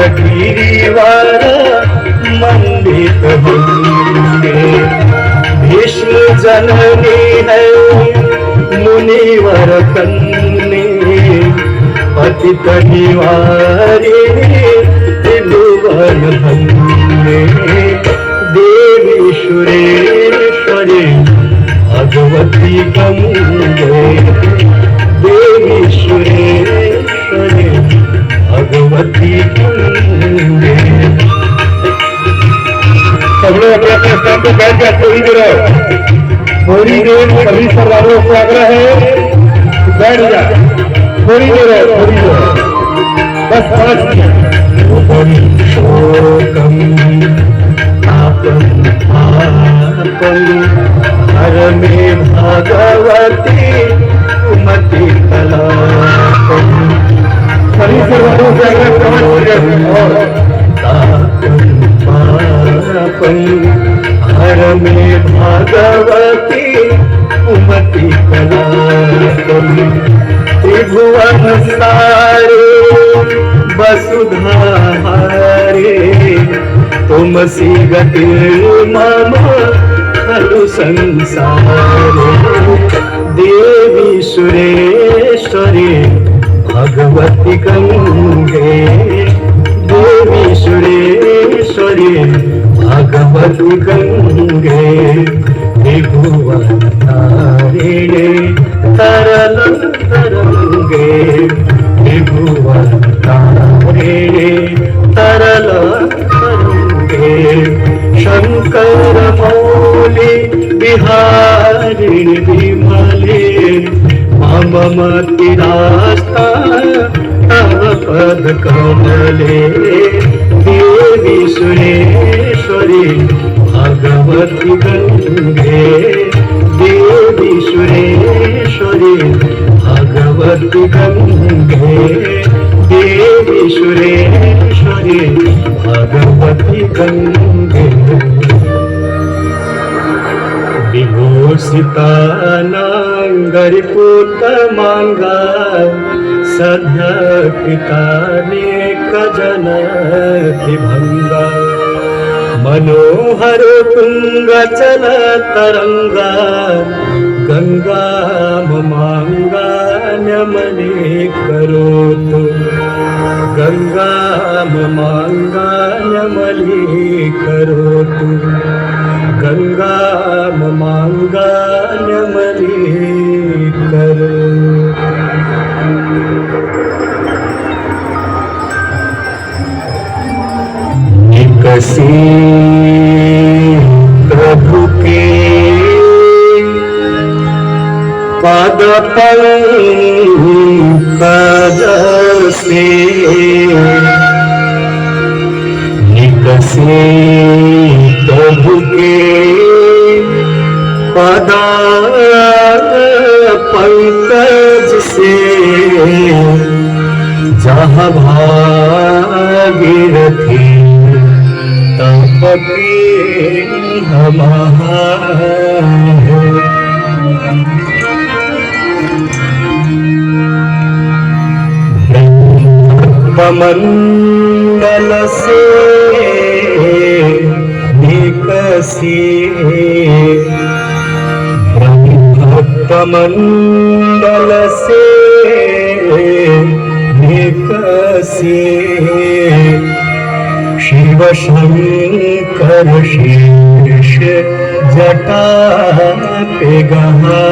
जठीवार मंडित होंगे। भीष्म जननी है मुनिवर कन्या, पतित निवारिणी त्रिभुवन धन्ये। देवी सुरेश्वरी भगवती गंगे, देवी सुरेश्वरी भगवती गंगे। सब लोग अपने अपने स्थान पर बैठ जाए, थोड़ी देर सभी सरदारों को आग्रह है बैठ जाए, थोड़ी देर है, थोड़ी देर, बस 5 मिनट। हर में भगवती कुमति कलापम। सभी सरदारों से आग्रह 5 मिनट। हर में भगवती कुमति कलापम। त्रिभुवन सारे वसुधा हारे, तुमसी गति मम खलु संसारे। देवी सुरेश्वरी भगवती गंगे, देवी सुरेश्वरी भगवती गंगे। त्रिभुवन तारिणे तरल तरंगे, त्रिभुवन तारिणे तरल तरंगे। शंकर मौली बिहारिणी विमले, मम मतिरास्ता तव पद कमले। देवी सुरेश्वरी भगवती गंगे, देवी सुरेश्वरी भगवती गंगे, देवी सुरेश्वरी भगवती गंगे। विभूषिता नांगरी पूत मांगा, सध्या पिता ने कजन भंगा। मनोहर तुंग चल तरंगा, गंगा मांगा नमने करोतु। गंगा मांगा नमने करोतु, गंगा मांगा नमने करोतु। निकसी प्रभु के पद पंकज से, निकसी प्रभु के पद पंकज से। जहाँ भागीरथी तपके हमारे, ब्रह्ममंडल से निकसी, ब्रह्ममंडल से निकसी। शिव शंकर शीर्ष जटा पे गहा।